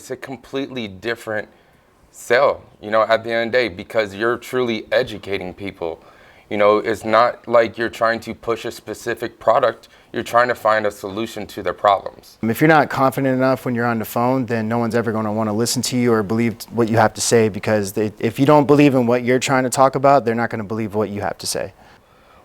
it's a completely different sale, at the end of the day, because you're truly educating people. It's not like you're trying to push a specific product. You're trying to find a solution to their problems. If you're not confident enough when you're on the phone, then no one's ever going to want to listen to you or believe what you have to say, because if you don't believe in what you're trying to talk about, they're not going to believe what you have to say.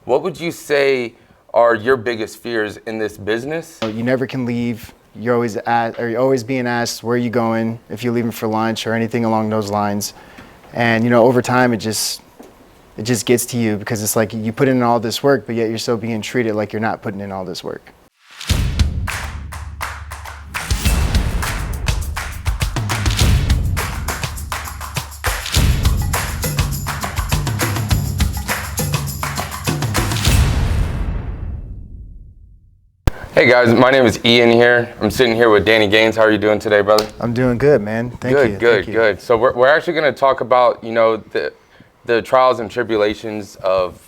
What would you say are your biggest fears in this business? You never can leave. You're always being asked, where are you going, if you're leaving for lunch or anything along those lines. And over time it just gets to you, because it's like you put in all this work, but yet you're still being treated like you're not putting in all this work. Hey guys, my name is Ian here. I'm sitting here with Danny Gaines. How are you doing today, brother? I'm doing good, man. Thank you. Good. So we're actually going to talk about, the trials and tribulations of,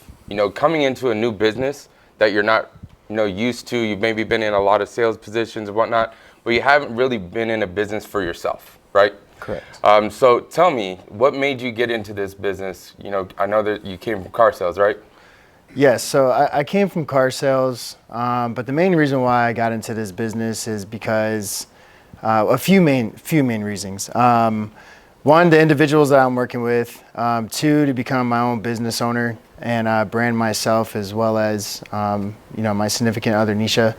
coming into a new business that you're not, used to. You've maybe been in a lot of sales positions and whatnot, but you haven't really been in a business for yourself, right? Correct. So tell me, what made you get into this business? I know that you came from car sales, right? Yes, so I came from car sales, but the main reason why I got into this business is because a few main reasons. One, the individuals that I'm working with. Two, to become my own business owner and brand myself, as well as my significant other, Nisha.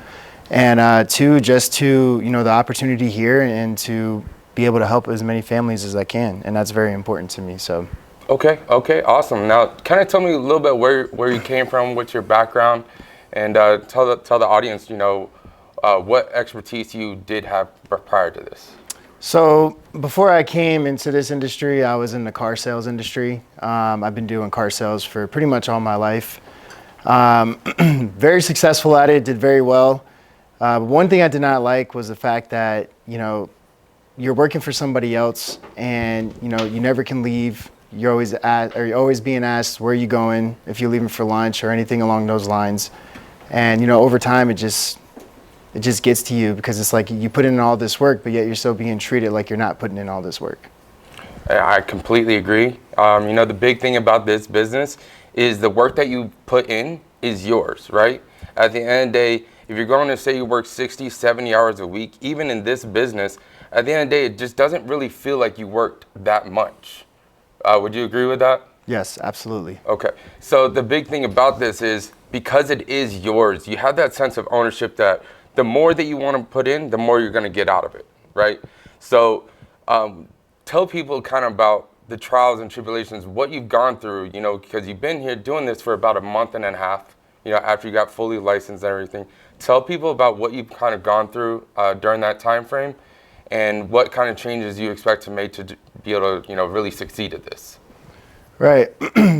And two, just to the opportunity here and to be able to help as many families as I can, and that's very important to me. So. Okay, awesome. Now, kind of tell me a little bit where you came from, what's your background, and tell the audience, what expertise you did have prior to this. So before I came into this industry, I was in the car sales industry. I've been doing car sales for pretty much all my life. Very successful at it, did very well. One thing I did not like was the fact that, you're working for somebody else and, you never can leave. You're always being asked, where are you going, if you're leaving for lunch or anything along those lines. And, over time, it just gets to you, because it's like you put in all this work, but yet you're still being treated like you're not putting in all this work. I completely agree. The big thing about this business is the work that you put in is yours, right? At the end of the day, if you're going to say you work 60, 70 hours a week, even in this business, at the end of the day, it just doesn't really feel like you worked that much. Would you agree with that? Yes, absolutely. Okay. So the big thing about this is, because it is yours, you have that sense of ownership that the more that you want to put in, the more you're going to get out of it, right? So tell people kind of about the trials and tribulations, what you've gone through, because you've been here doing this for about a month and a half, after you got fully licensed and everything. Tell people about what you've kind of gone through during that time frame, and what kind of changes you expect to make to be able to, really succeed at this. Right.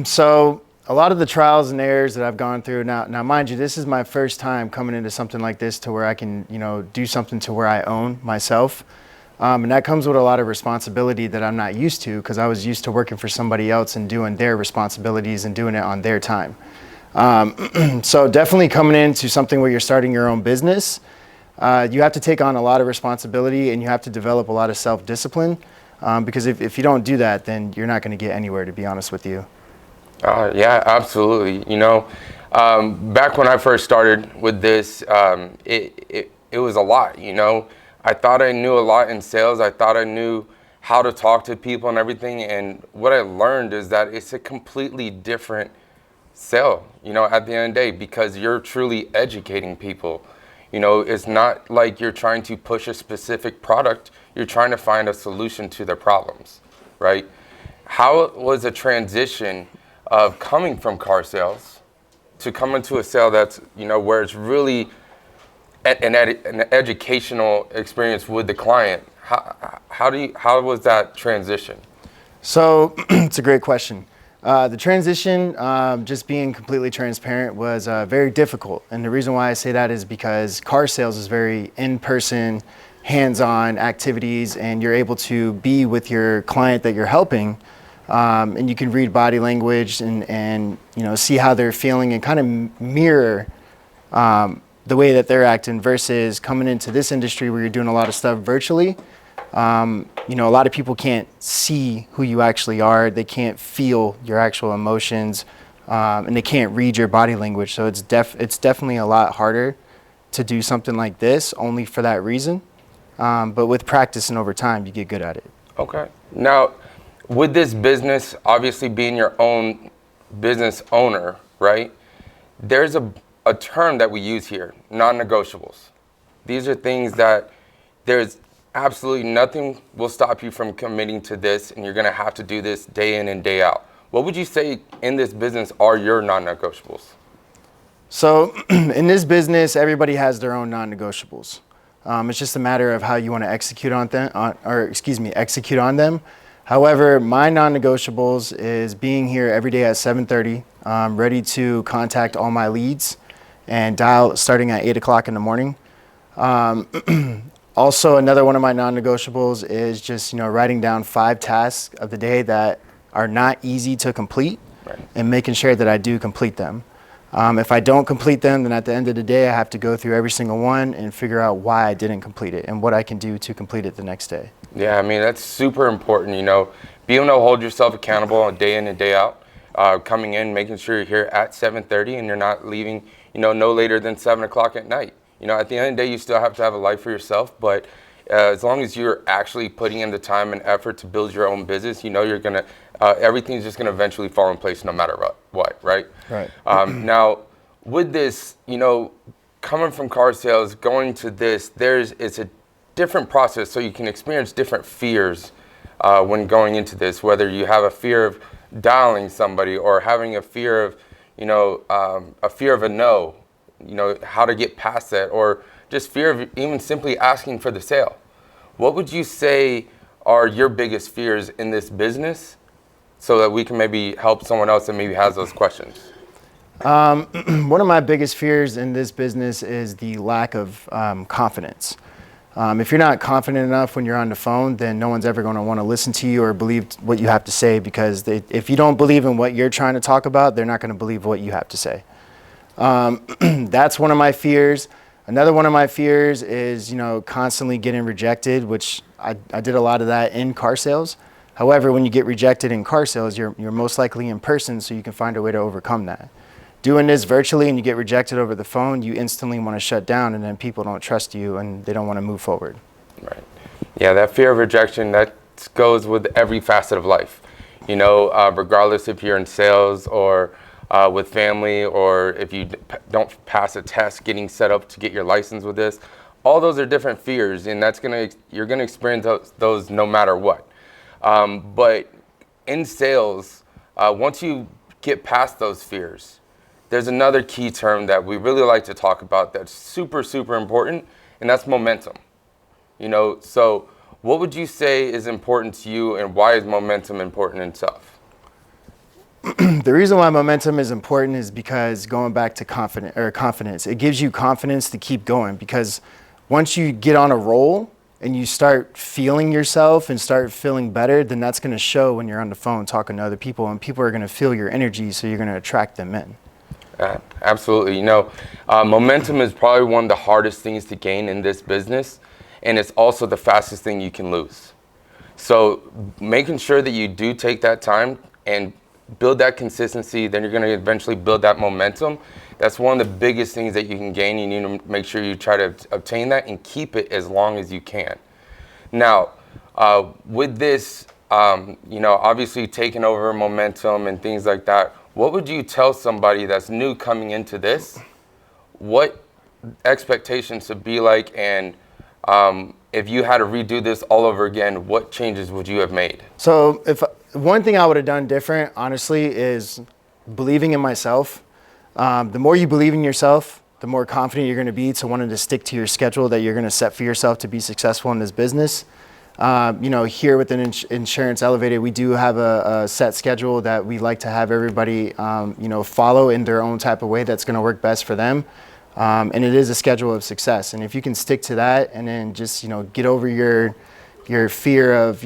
So a lot of the trials and errors that I've gone through, now mind you, this is my first time coming into something like this, to where I can, do something to where I own myself. And that comes with a lot of responsibility that I'm not used to, because I was used to working for somebody else and doing their responsibilities and doing it on their time. So definitely coming into something where you're starting your own business, you have to take on a lot of responsibility, and you have to develop a lot of self-discipline, because if you don't do that, then you're not going to get anywhere, to be honest with you. Yeah, absolutely. Back when I first started with this, it was a lot. I thought I knew a lot in sales. I thought I knew how to talk to people and everything. And what I learned is that it's a completely different sale, at the end of the day, because you're truly educating people. It's not like you're trying to push a specific product. You're trying to find a solution to their problems, right? How was the transition of coming from car sales to coming to a sale that's, where it's really an educational experience with the client? How was that transition? So it's a great question. The transition, just being completely transparent, was very difficult. And the reason why I say that is because car sales is very in-person, hands-on activities, and you're able to be with your client that you're helping, and you can read body language and see how they're feeling and kind of mirror the way that they're acting, versus coming into this industry where you're doing a lot of stuff virtually. A lot of people can't see who you actually are. They can't feel your actual emotions, and they can't read your body language. So it's definitely a lot harder to do something like this, only for that reason. But with practice and over time, you get good at it. Okay. Now, with this business, obviously being your own business owner, right? There's a term that we use here, non-negotiables. These are things that there's absolutely nothing will stop you from committing to this, and you're going to have to do this day in and day out. What would you say in this business are your non-negotiables? So in this business, everybody has their own non-negotiables. It's just a matter of how you want to execute on them. However, my non-negotiables is being here every day at 7:30, ready to contact all my leads and dial starting at 8 o'clock in the morning. Also, another one of my non-negotiables is just, writing down 5 tasks of the day that are not easy to complete, right, and making sure that I do complete them. If I don't complete them, then at the end of the day, I have to go through every single one and figure out why I didn't complete it and what I can do to complete it the next day. Yeah, I mean, that's super important, being able to hold yourself accountable day in and day out, coming in, making sure you're here at 7:30 and you're not leaving, no later than 7 o'clock at night. At the end of the day, you still have to have a life for yourself, but as long as you're actually putting in the time and effort to build your own business, you're going to, everyth's just going to eventually fall in place no matter what, right? Right. Now, with this, coming from car sales, going to this, it's a different process, so you can experience different fears when going into this, whether you have a fear of dialing somebody or having a fear of, a fear of a no, how to get past that, or just fear of even simply asking for the sale. What would you say are your biggest fears in this business so that we can maybe help someone else that maybe has those questions? One of my biggest fears in this business is the lack of confidence. If you're not confident enough when you're on the phone, then no one's ever going to want to listen to you or believe what you have to say, because if you don't believe in what you're trying to talk about, they're not going to believe what you have to say. That's one of my fears. Another one of my fears is, constantly getting rejected, which I did a lot of that in car sales. However, when you get rejected in car sales, you're most likely in person, so you can find a way to overcome that. Doing this virtually and you get rejected over the phone, you instantly want to shut down, and then people don't trust you and they don't want to move forward. Right. Yeah, that fear of rejection, that goes with every facet of life. Regardless if you're in sales or with family, or if you don't pass a test getting set up to get your license with this, all those are different fears, and you're gonna experience those no matter what. But in sales, once you get past those fears, there's another key term that we really like to talk about that's super, super important, and that's momentum. So what would you say is important to you, and why is momentum important in itself? The reason why momentum is important is because, going back to confidence, it gives you confidence to keep going, because once you get on a roll and you start feeling yourself and start feeling better, then that's going to show when you're on the phone talking to other people, and people are going to feel your energy, so you're going to attract them in. Absolutely. Momentum is probably one of the hardest things to gain in this business, and it's also the fastest thing you can lose. So making sure that you do take that time and build that consistency, then you're going to eventually build that momentum. That's one of the biggest things that you can gain. You need to make sure you try to obtain that and keep it as long as you can. Now, with this, obviously taking over momentum and things like that, what would you tell somebody that's new coming into this? What expectations should be like, and if you had to redo this all over again, what changes would you have made? So one thing I would have done different, honestly, is believing in myself. The more you believe in yourself, the more confident you're going to be to wanting to stick to your schedule that you're going to set for yourself to be successful in this business. Here with Insurance Elevated, we do have a set schedule that we like to have everybody, follow in their own type of way that's going to work best for them. And it is a schedule of success. And if you can stick to that, and then just, get over your fear of,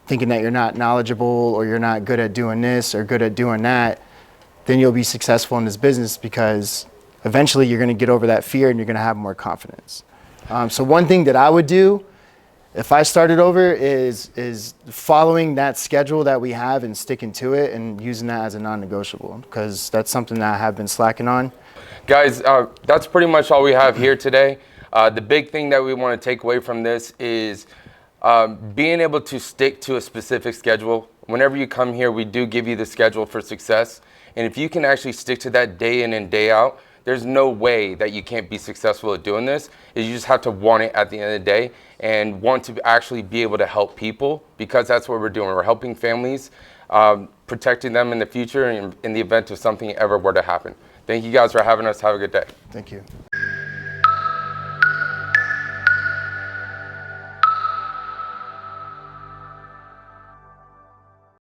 thinking that you're not knowledgeable, or you're not good at doing this or good at doing that, then you'll be successful in this business, because eventually you're going to get over that fear and you're going to have more confidence. So one thing that I would do if I started over, is following that schedule that we have and sticking to it and using that as a non-negotiable, because that's something that I have been slacking on. Guys, that's pretty much all we have here today. The big thing that we want to take away from this is being able to stick to a specific schedule. Whenever you come here, we do give you the schedule for success. And if you can actually stick to that day in and day out, there's no way that you can't be successful at doing this. You just have to want it at the end of the day and want to actually be able to help people, because that's what we're doing. We're helping families, protecting them in the future in the event of something ever were to happen. Thank you guys for having us. Have a good day. Thank you.